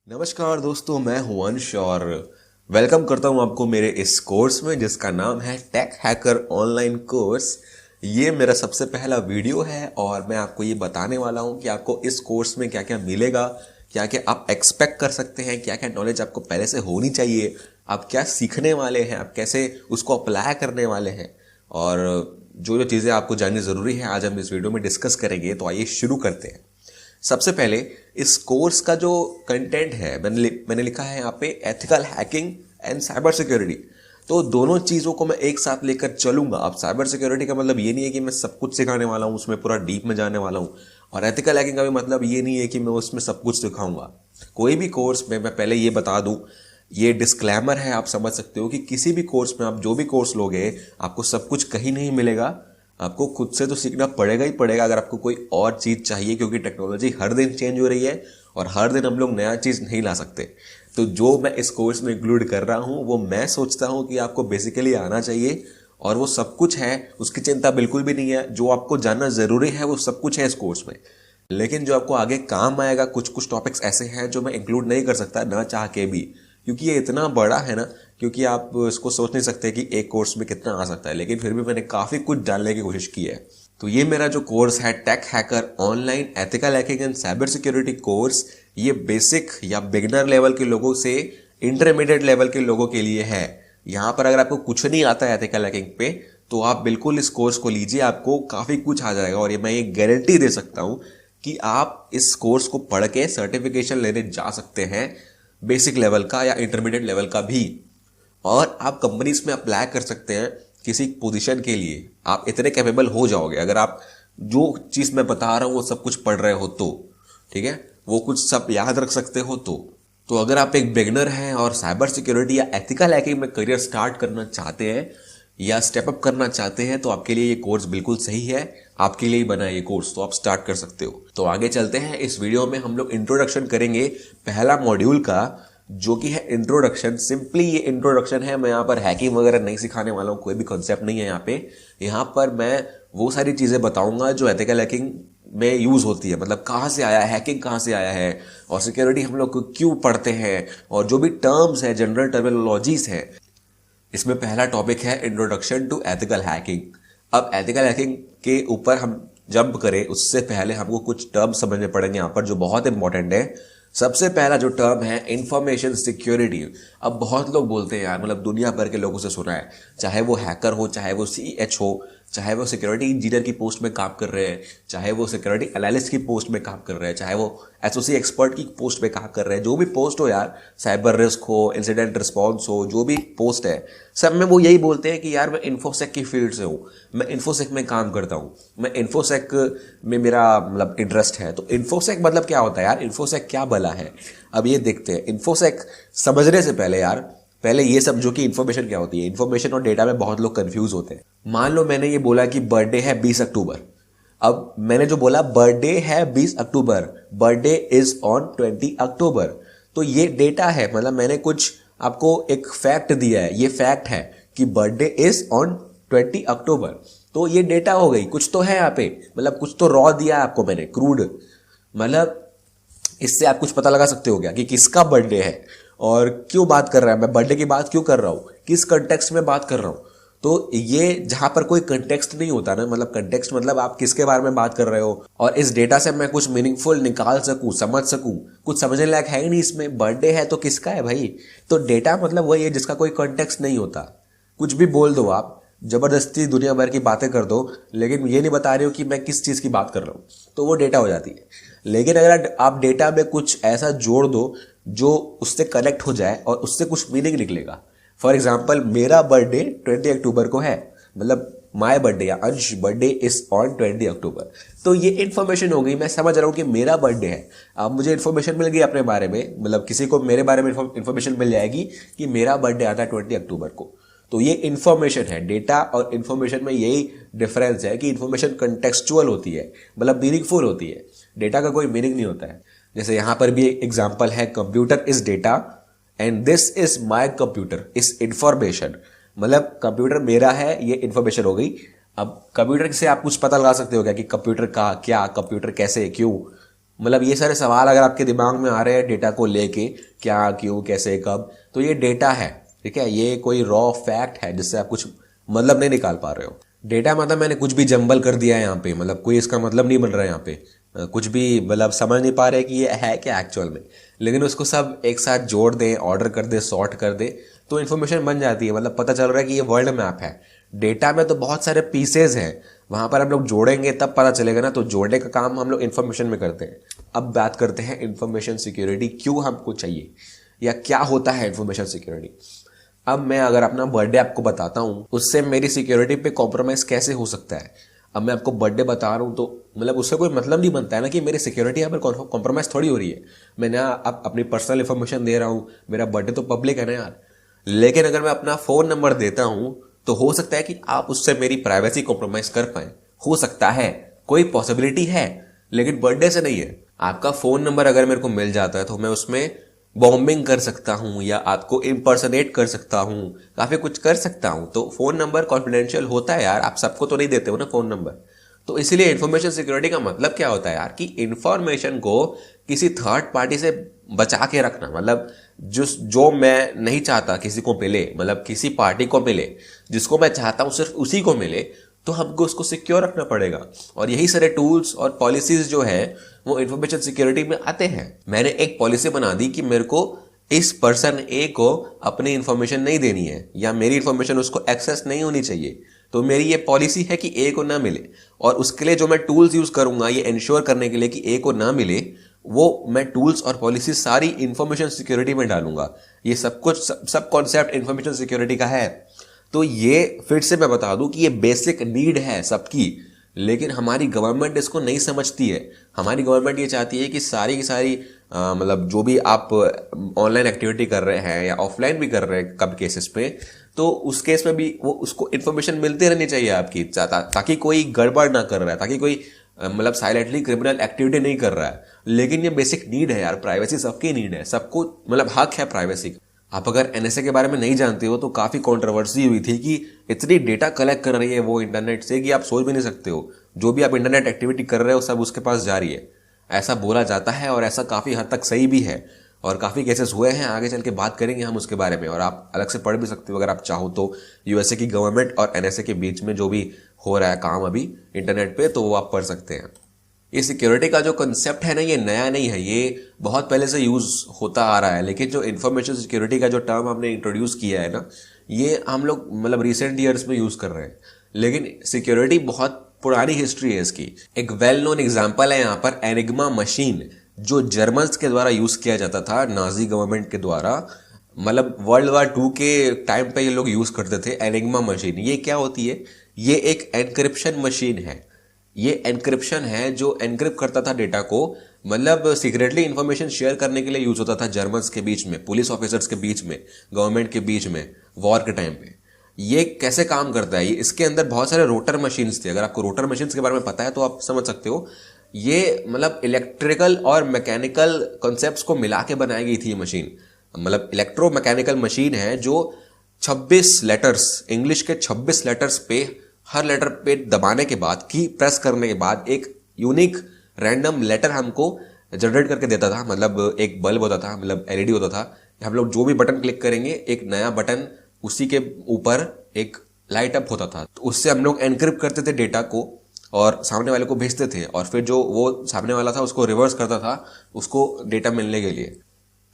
नमस्कार दोस्तों, मैं हूं अंश और वेलकम करता हूं आपको मेरे इस कोर्स में जिसका नाम है टेक हैकर ऑनलाइन कोर्स। ये मेरा सबसे पहला वीडियो है और मैं आपको ये बताने वाला हूं कि आपको इस कोर्स में क्या क्या मिलेगा, क्या क्या आप एक्सपेक्ट कर सकते हैं, क्या क्या नॉलेज आपको पहले से होनी चाहिए, आप क्या सीखने वाले हैं, आप कैसे उसको अप्लाई करने वाले हैं और जो जो चीज़ें आपको जाननी ज़रूरी है आज हम इस वीडियो में डिस्कस करेंगे। तो आइए शुरू करते हैं। सबसे पहले इस कोर्स का जो कंटेंट है मैंने लिखा है यहाँ पे ethical hacking and cyber security. तो दोनों चीज़ों को मैं एक साथ लेकर चलूंगा। अब साइबर सिक्योरिटी का मतलब ये नहीं है कि मैं सब कुछ सिखाने वाला हूँ, उसमें पूरा डीप में जाने वाला हूँ, और एथिकल हैकिंग का भी मतलब ये नहीं है कि मैं उसमें सब कुछ सिखाऊंगा। कोई भी कोर्स में मैं पहले ये बता दूं, ये डिस्क्लेमर है, आप समझ सकते हो कि किसी भी कोर्स में आप जो भी कोर्स लोगे आपको सब कुछ कहीं नहीं मिलेगा। आपको खुद से तो सीखना पड़ेगा ही पड़ेगा अगर आपको कोई और चीज़ चाहिए, क्योंकि टेक्नोलॉजी हर दिन चेंज हो रही है और हर दिन हम लोग नया चीज़ नहीं ला सकते। तो जो मैं इस कोर्स में इंक्लूड कर रहा हूँ वो मैं सोचता हूँ कि आपको बेसिकली आना चाहिए और वो सब कुछ है, उसकी चिंता बिल्कुल भी नहीं है। जो आपको जानना ज़रूरी है वो सब कुछ है इस कोर्स में, लेकिन जो आपको आगे काम आएगा कुछ कुछ टॉपिक्स ऐसे हैं जो मैं इंक्लूड नहीं कर सकता ना चाह के भी, क्योंकि ये इतना बड़ा है ना, क्योंकि आप इसको सोच नहीं सकते कि एक कोर्स में कितना आ सकता है, लेकिन फिर भी मैंने काफ़ी कुछ डालने की कोशिश की है। तो ये मेरा जो कोर्स है tech hacker online ethical hacking and cyber security course, ये बेसिक या बिगिनर लेवल के लोगों से इंटरमीडिएट लेवल के लोगों के लिए है। यहाँ पर अगर आपको कुछ नहीं आता है एथिकल हैकिंग पे तो आप बिल्कुल इस कोर्स को लीजिए, आपको काफ़ी कुछ आ जाएगा। और ये मैं ये गारंटी दे सकता हूँ कि आप इस कोर्स को पढ़ के सर्टिफिकेशन लेने जा सकते हैं, बेसिक लेवल का या इंटरमीडिएट लेवल का भी, और आप कंपनीज में अप्लाई कर सकते हैं किसी पोजीशन के लिए। आप इतने कैपेबल हो जाओगे अगर आप जो चीज़ मैं बता रहा हूँ वो सब कुछ पढ़ रहे हो तो, ठीक है, वो कुछ सब याद रख सकते हो तो अगर आप एक बिगिनर हैं और साइबर सिक्योरिटी या एथिकल हैकिंग में करियर स्टार्ट करना चाहते हैं या स्टेप अप करना चाहते हैं तो आपके लिए ये कोर्स बिल्कुल सही है, आपके लिए ही बना है ये कोर्स, तो आप स्टार्ट कर सकते हो। तो आगे चलते हैं। इस वीडियो में हम लोग इंट्रोडक्शन करेंगे पहला मॉड्यूल का, जो कि है इंट्रोडक्शन। सिंपली ये इंट्रोडक्शन है, मैं यहाँ पर हैकिंग वगैरह नहीं सिखाने वाला हूँ, कोई भी कॉन्सेप्ट नहीं है यहाँ पे। यहाँ पर मैं वो सारी चीज़ें बताऊंगा जो एथिकल हैकिंग में यूज़ होती है, मतलब कहाँ से आया है हैकिंग, कहाँ से आया है, और सिक्योरिटी हम लोग क्यों पढ़ते हैं, और जो भी टर्म्स है, जनरल टर्मिनोलॉजीज है। इसमें पहला टॉपिक है इंट्रोडक्शन टू एथिकल हैकिंग। अब एथिकल हैकिंग के ऊपर हम जंप करें उससे पहले हमको कुछ टर्म समझने पड़ेंगे यहाँ पर जो बहुत इंपॉर्टेंट है। सबसे पहला जो टर्म है इंफॉर्मेशन सिक्योरिटी। अब बहुत लोग बोलते हैं यार, मतलब दुनिया भर के लोगों से सुना है, चाहे वो हैकर हो, चाहे वो CH हो, चाहे वो सिक्योरिटी इंजीनियर की पोस्ट में काम कर रहे हैं, चाहे वो सिक्योरिटी एनालिस्ट की पोस्ट में काम कर रहे हैं, चाहे वो एसओसी एक्सपर्ट की पोस्ट में काम कर रहे हैं, जो भी पोस्ट हो यार, साइबर रिस्क हो, इंसिडेंट रिस्पॉन्स हो, जो भी पोस्ट है, सब में वो यही बोलते हैं कि यार मैं इन्फोसेक की फील्ड से हूँ, मैं इन्फोसेक में काम करता हूँ, मैं इन्फोसेक में मेरा मतलब इंटरेस्ट है। तो इन्फोसेक मतलब क्या होता है यार, इन्फोसेक क्या भला है? अब ये देखते हैं। इन्फोसेक समझने से पहले यार, पहले ये समझो कि इन्फॉर्मेशन क्या होती है। इन्फॉर्मेशन और डेटा में बहुत लोग कंफ्यूज होते हैं। मान लो मैंने ये बोला कि बर्थडे है 20 अक्टूबर। अब मैंने जो बोला बर्थडे है 20 अक्टूबर, बर्थडे इज ऑन 20 अक्टूबर, तो ये डेटा है, मतलब मैंने कुछ आपको एक फैक्ट दिया है, ये फैक्ट है कि बर्थडे इज ऑन 20 अक्टूबर, तो ये डेटा हो गई, कुछ तो है यहाँ पे, मतलब कुछ तो रॉ दिया है आपको मैंने, क्रूड, मतलब इससे आप कुछ पता लगा सकते हो क्या कि किसका बर्थडे है और क्यों बात कर रहा है, मैं बर्थडे की बात क्यों कर रहा हूँ, किस कंटेक्स्ट में बात कर रहा हूँ। तो ये जहां पर कोई कंटेक्स्ट नहीं होता ना, मतलब कंटेक्स्ट मतलब आप किसके बारे में बात कर रहे हो, और इस डेटा से मैं कुछ मीनिंगफुल निकाल सकूं, समझ सकूं, कुछ समझने लायक है ही नहीं इसमें। बर्थडे है तो किसका है भाई? तो डेटा मतलब वही है जिसका कोई कंटेक्स्ट नहीं होता। कुछ भी बोल दो आप, जबरदस्ती दुनिया भर की बातें कर दो, लेकिन ये नहीं बता रहे हो कि मैं किस चीज़ की बात कर रहा हूँ, तो वो डेटा हो जाती है। लेकिन अगर आप डेटा में कुछ ऐसा जोड़ दो जो उससे कनेक्ट हो जाए और उससे कुछ मीनिंग निकलेगा। फॉर एग्जाम्पल मेरा बर्थडे 20 अक्टूबर को है, मतलब माय बर्थडे या अंश बर्थडे इज ऑन 20 अक्टूबर, तो ये इन्फॉर्मेशन हो गई, मैं समझ रहा हूँ कि मेरा बर्थडे है। अब मुझे इन्फॉर्मेशन मिल गई अपने बारे में, मतलब किसी को मेरे बारे में इन्फॉर्मेशन मिल जाएगी कि मेरा बर्थडे आता है 20 अक्टूबर को, तो ये इन्फॉर्मेशन है। डेटा और इन्फॉर्मेशन में यही डिफरेंस है कि इन्फॉर्मेशन कंटेक्चुअल होती है, मतलब मीनिंगफुल होती है, डेटा का कोई मीनिंग नहीं होता है। जैसे यहाँ पर भी एक एग्जाम्पल है, computer is data and this is my computer is information, मतलब कंप्यूटर मेरा है, ये इंफॉर्मेशन हो गई। अब कंप्यूटर से आप कुछ पता लगा सकते हो क्या कि कंप्यूटर का क्या, कंप्यूटर कैसे, क्यों, मतलब ये सारे सवाल अगर आपके दिमाग में आ रहे हैं डेटा को लेके, क्या, क्यों, कैसे, कब, तो ये डेटा है, ठीक है। ये कोई रॉ फैक्ट है जिससे आप कुछ मतलब नहीं निकाल पा रहे हो। डेटा मतलब मैंने कुछ भी जंबल कर दिया है यहाँ पे, मतलब कोई इसका मतलब नहीं बन रहा है यहाँ पे, कुछ भी मतलब समझ नहीं पा रहे कि ये है क्या एक्चुअल में, लेकिन उसको सब एक साथ जोड़ दें, ऑर्डर कर दे, सॉर्ट कर दे, तो इन्फॉर्मेशन बन जाती है। मतलब पता चल रहा है कि ये वर्ल्ड मैप है। डेटा में तो बहुत सारे पीसेज हैं, वहां पर हम लोग जोड़ेंगे तब पता चलेगा ना, तो जोड़ने का काम हम लोग इन्फॉर्मेशन में करते हैं। अब बात करते हैं इन्फॉर्मेशन सिक्योरिटी क्यों हमको चाहिए, या क्या होता है इन्फॉर्मेशन सिक्योरिटी। अब मैं अगर अपना बर्थडे आपको बताता हूँ, उससे मेरी सिक्योरिटी पे कॉम्प्रोमाइज कैसे हो सकता है। अब मैं आपको बर्थडे बता रहा हूँ तो मतलब उससे कोई मतलब नहीं बनता है ना कि मेरी सिक्योरिटी यहाँ पर कॉम्प्रोमाइज थोड़ी हो रही है। मैं ना अब अपनी पर्सनल इन्फॉर्मेशन दे रहा हूँ, मेरा बर्थडे तो पब्लिक है ना यार। लेकिन अगर मैं अपना फोन नंबर देता हूँ तो हो सकता है कि आप उससे मेरी प्राइवेसी कॉम्प्रोमाइज कर पाए, हो सकता है, कोई पॉसिबिलिटी है, लेकिन बर्थडे से नहीं है। आपका फोन नंबर अगर मेरे को मिल जाता है तो मैं उसमें बॉम्बिंग कर सकता हूं, या आपको इम्पर्सनेट कर सकता हूं, काफी कुछ कर सकता हूं। तो फोन नंबर कॉन्फिडेंशियल होता है यार, आप सबको तो नहीं देते हो ना फोन नंबर। तो इसीलिए इन्फॉर्मेशन सिक्योरिटी का मतलब क्या होता है यार, कि इन्फॉर्मेशन को किसी थर्ड पार्टी से बचा के रखना। मतलब जो मैं नहीं चाहता किसी को मिले, मतलब किसी पार्टी को मिले, जिसको मैं चाहता हूं सिर्फ उसी को मिले, तो हमको उसको सिक्योर रखना पड़ेगा। और यही सारे टूल्स और पॉलिसीज जो है वो इन्फॉर्मेशन सिक्योरिटी में आते हैं। मैंने एक पॉलिसी बना दी कि मेरे को इस पर्सन ए को अपनी इंफॉर्मेशन नहीं देनी है, या मेरी इंफॉर्मेशन उसको एक्सेस नहीं होनी चाहिए। तो मेरी ये पॉलिसी है कि ए को ना मिले, और उसके लिए जो मैं टूल्स यूज करूंगा ये इंश्योर करने के लिए कि ए को ना मिले, वो मैं टूल्स और पॉलिसी सारी इंफॉर्मेशन सिक्योरिटी में डालूंगा। ये सब कुछ सब कॉन्सेप्ट इंफॉर्मेशन सिक्योरिटी का है। तो ये फिर से मैं बता दूं कि ये बेसिक नीड है सबकी, लेकिन हमारी गवर्नमेंट इसको नहीं समझती है। हमारी गवर्नमेंट ये चाहती है कि सारी की सारी मतलब जो भी आप ऑनलाइन एक्टिविटी कर रहे हैं या ऑफलाइन भी कर रहे हैं कब केसेस पे, तो उस केस में भी वो उसको इन्फॉर्मेशन मिलती रहनी चाहिए आपकी, ताकि कोई गड़बड़ ना कर रहा है, ताकि कोई मतलब साइलेंटली क्रिमिनल एक्टिविटी नहीं कर रहा है। लेकिन ये बेसिक नीड है यार, प्राइवेसी सबकी नीड है, सबको मतलब हक है प्राइवेसी का। आप अगर एनएसए के बारे में नहीं जानते हो तो काफी कंट्रोवर्सी हुई थी कि इतनी डेटा कलेक्ट कर रही है वो इंटरनेट से कि आप सोच भी नहीं सकते हो। जो भी आप इंटरनेट एक्टिविटी कर रहे हो सब उसके पास जा रही है, ऐसा बोला जाता है, और ऐसा काफी हद तक सही भी है। और काफी केसेस हुए हैं, आगे चल के बात करेंगे हम उसके बारे में, और आप अलग से पढ़ भी सकते हो अगर आप चाहो तो। यूएसए की गवर्नमेंट और एनएसए के बीच में जो भी हो रहा है काम अभी इंटरनेट पे, तो वो आप पढ़ सकते हैं। ये सिक्योरिटी का जो कंसेप्ट है ना, ये नया नहीं है, ये बहुत पहले से यूज होता आ रहा है। लेकिन जो इन्फॉर्मेशन सिक्योरिटी का जो टर्म हमने इंट्रोड्यूस किया है ना, ये हम लोग मतलब रिसेंट ईयर्स में यूज कर रहे हैं। लेकिन सिक्योरिटी बहुत पुरानी हिस्ट्री है इसकी। एक वेल नोन एग्जांपल है यहाँ पर एनिग्मा मशीन, जो जर्मन्स के द्वारा यूज किया जाता था, नाजी गवर्नमेंट के द्वारा। मतलब वर्ल्ड वॉर 2 के टाइम पे ये लोग यूज करते थे एनिग्मा मशीन। ये क्या होती है? ये एक एनक्रिप्शन मशीन है। ये एनक्रिप्शन है जो एनक्रिप्ट करता था डेटा को, मतलब सीक्रेटली इंफॉर्मेशन शेयर करने के लिए यूज होता था जर्मन्स के बीच में, पुलिस ऑफिसर्स के बीच में, गवर्नमेंट के बीच में, वॉर के टाइम पे। ये कैसे काम करता है? ये इसके अंदर बहुत सारे रोटर मशीन्स थे। अगर आपको रोटर मशीन्स के बारे में पता है तो आप समझ सकते हो। ये मतलब इलेक्ट्रिकल और मैकेनिकल कॉन्सेप्ट्स को मिला के बनाई गई थी ये मशीन। मतलब इलेक्ट्रो मैकेनिकल मशीन है जो 26 लेटर्स, इंग्लिश के 26 लेटर्स पे, हर लेटर पे दबाने के बाद, की प्रेस करने के बाद एक यूनिक रैंडम लेटर हमको जनरेट करके देता था। मतलब एक बल्ब होता था, मतलब एलईडी होता था, हम लोग जो भी बटन क्लिक करेंगे एक नया बटन, उसी के ऊपर एक लाइट अप होता था। तो उससे हम लोग एनक्रिप्ट करते थे डेटा को और सामने वाले को भेजते थे, और फिर जो वो सामने वाला था उसको रिवर्स करता था उसको डेटा मिलने के लिए।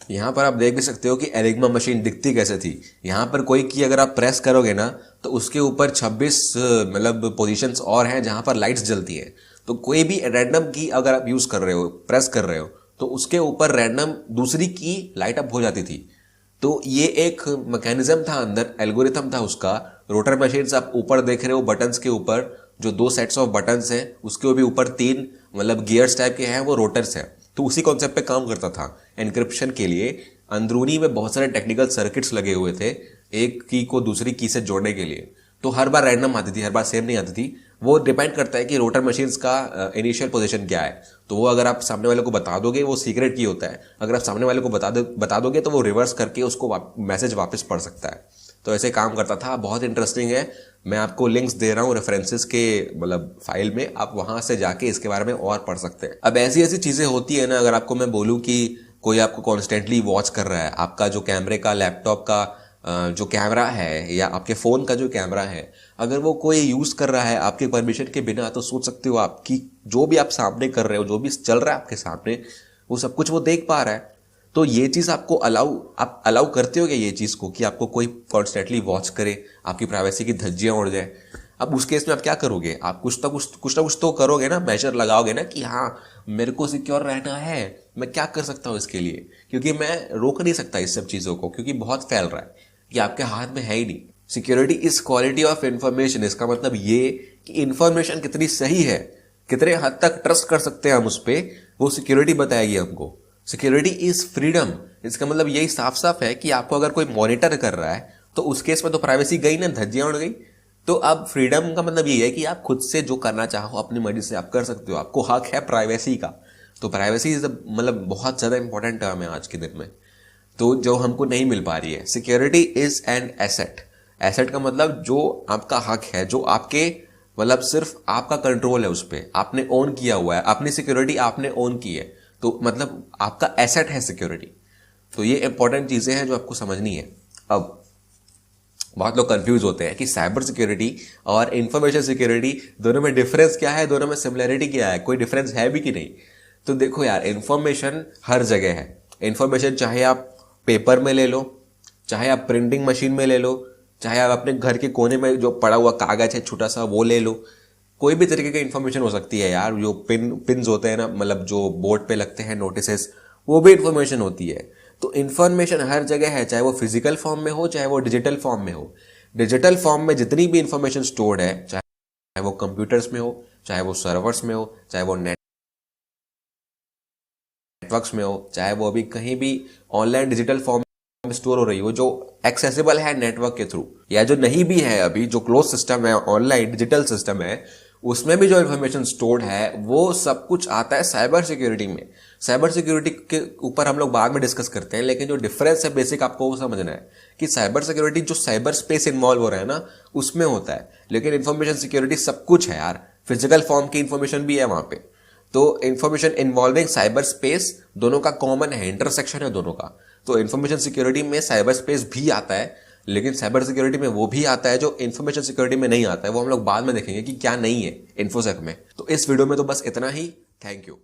यहाँ पर आप देख भी सकते हो कि एनिग्मा मशीन दिखती कैसे थी। यहाँ पर कोई की अगर आप प्रेस करोगे ना तो उसके ऊपर 26 मतलब पोजीशंस और हैं जहाँ पर लाइट्स जलती हैं। तो कोई भी रैंडम की अगर आप यूज कर रहे हो, प्रेस कर रहे हो, तो उसके ऊपर रैंडम दूसरी की लाइट अप हो जाती थी। तो ये एक मैकेनिज्म था अंदर, एल्गोरिथम था उसका। रोटर मशीन्स आप ऊपर देख रहे हो, बटन्स के ऊपर जो 2 सेट्स ऑफ बटन्स हैं, उसके भी ऊपर 3 मतलब गियर्स टाइप के हैं, वो रोटर्स हैं। तो उसी कॉन्सेप्ट पे काम करता था एनक्रिप्शन के लिए। अंदरूनी में बहुत सारे टेक्निकल सर्किट्स लगे हुए थे एक की को दूसरी की से जोड़ने के लिए। तो हर बार रैंडम आती थी, हर बार सेम नहीं आती थी। वो डिपेंड करता है कि रोटर मशीन्स का इनिशियल पोजीशन क्या है। तो वो अगर आप सामने वाले को बता दोगे वो सीक्रेट की होता है, अगर आप सामने वाले को बता दोगे तो वो रिवर्स करके उसको मैसेज वापस पढ़ सकता है। तो ऐसे काम करता था, बहुत इंटरेस्टिंग है। मैं आपको लिंक्स दे रहा हूँ रेफरेंसेस के मतलब फाइल में, आप वहां से जाके इसके बारे में और पढ़ सकते हैं। अब ऐसी ऐसी चीजें होती है ना, अगर आपको मैं बोलूँ कि कोई आपको कॉन्स्टेंटली वॉच कर रहा है, आपका जो कैमरे का, लैपटॉप का जो कैमरा है या आपके फ़ोन का जो कैमरा है, अगर वो कोई यूज़ कर रहा है आपके परमिशन के बिना, तो सोच सकते हो आपकी जो भी आप सामने कर रहे हो, जो भी चल रहा है आपके सामने, वो सब कुछ वो देख पा रहा है। तो ये चीज़ आपको आप अलाउ करते हो क्या ये चीज़ को, कि आपको कोई कॉन्स्टेंटली वॉच करे, आपकी प्राइवेसी की धज्जियां उड़ जाए? अब उस केस में आप क्या करोगे? आप कुछ ना कुछ तो करोगे ना, मेजर लगाओगे ना कि हाँ मेरे को सिक्योर रहना है, मैं क्या कर सकता हूँ इसके लिए, क्योंकि मैं रोक नहीं सकता इस सब चीज़ों को, क्योंकि बहुत फैल रहा है, ये आपके हाथ में है ही नहीं। Security is quality of information, इसका मतलब ये कि इंफॉर्मेशन कितनी सही है, कितने हद तक ट्रस्ट कर सकते हैं हम उस पर, वो सिक्योरिटी बताएगी हमको। सिक्योरिटी इज फ्रीडम, इसका मतलब यही साफ साफ है कि आपको अगर कोई मॉनिटर कर रहा है तो उस केस में तो प्राइवेसी गई ना, धज्जियां उड़ गई। तो अब फ्रीडम का मतलब ये है कि आप खुद से जो करना चाहो अपनी मर्जी से आप कर सकते हो, आपको हक है प्राइवेसी का। तो प्राइवेसी इज मतलब बहुत ज्यादा इंपॉर्टेंट टर्म है आज के दिन में, तो जो हमको नहीं मिल पा रही है। Security is an asset. Asset का मतलब जो आपका हक है, जो आपके मतलब सिर्फ आपका कंट्रोल है उस पर, आपने ओन किया हुआ है, अपनी सिक्योरिटी आपने ओन की है, तो मतलब आपका एसेट है सिक्योरिटी। तो ये इंपॉर्टेंट चीजें हैं जो आपको समझनी है। अब बहुत लोग कंफ्यूज होते हैं कि साइबर सिक्योरिटी और इंफॉर्मेशन सिक्योरिटी दोनों में डिफरेंस क्या है, दोनों में सिमिलरिटी क्या है, कोई डिफरेंस है भी कि नहीं। तो देखो यार, इंफॉर्मेशन हर जगह है। इंफॉर्मेशन चाहे आप पेपर में ले लो, चाहे आप प्रिंटिंग मशीन में ले लो, चाहे आप अपने घर के कोने में जो पड़ा हुआ कागज है छोटा सा वो ले लो, कोई भी तरीके की इंफॉर्मेशन हो सकती है यार। जो पिन्स होते हैं ना, मतलब जो बोर्ड पे लगते हैं नोटिसेस, वो भी इंफॉर्मेशन होती है। तो इंफॉर्मेशन हर जगह है, चाहे वो फिजिकल फॉर्म में हो, चाहे वो डिजिटल फॉर्म में हो। डिजिटल फॉर्म में जितनी भी इंफॉर्मेशन स्टोर्ड है, चाहे वो कंप्यूटर्स में हो, चाहे वो सर्वर्स में हो, चाहे वो नेटवर्क्स में हो, चाहे वो अभी कहीं भी ऑनलाइन डिजिटल फॉर्म में स्टोर हो रही हो, जो एक्सेसिबल है नेटवर्क के थ्रू, या जो नहीं भी है अभी, जो क्लोज सिस्टम है, ऑनलाइन डिजिटल सिस्टम है, उसमें भी जो इंफॉर्मेशन स्टोर्ड है, वो सब कुछ आता है साइबर सिक्योरिटी में। साइबर सिक्योरिटी के ऊपर हम लोग बाद में डिस्कस करते हैं, लेकिन जो डिफरेंस है बेसिक आपको वो समझना है कि साइबर सिक्योरिटी जो साइबर स्पेस इन्वॉल्व हो रहा है ना, उसमें होता है, लेकिन इंफॉर्मेशन सिक्योरिटी सब कुछ है यार, फिजिकल फॉर्म की इंफॉर्मेशन भी है वहां पे। तो इंफॉर्मेशन इन्वॉल्विंग साइबर स्पेस दोनों का कॉमन है, इंटरसेक्शन है दोनों का। तो इंफॉर्मेशन सिक्योरिटी में साइबर स्पेस भी आता है, लेकिन साइबर सिक्योरिटी में वो भी आता है जो इंफॉर्मेशन सिक्योरिटी में नहीं आता है। वो हम लोग बाद में देखेंगे कि क्या नहीं है इन्फोसेक में। तो इस वीडियो में तो बस इतना ही। Thank you.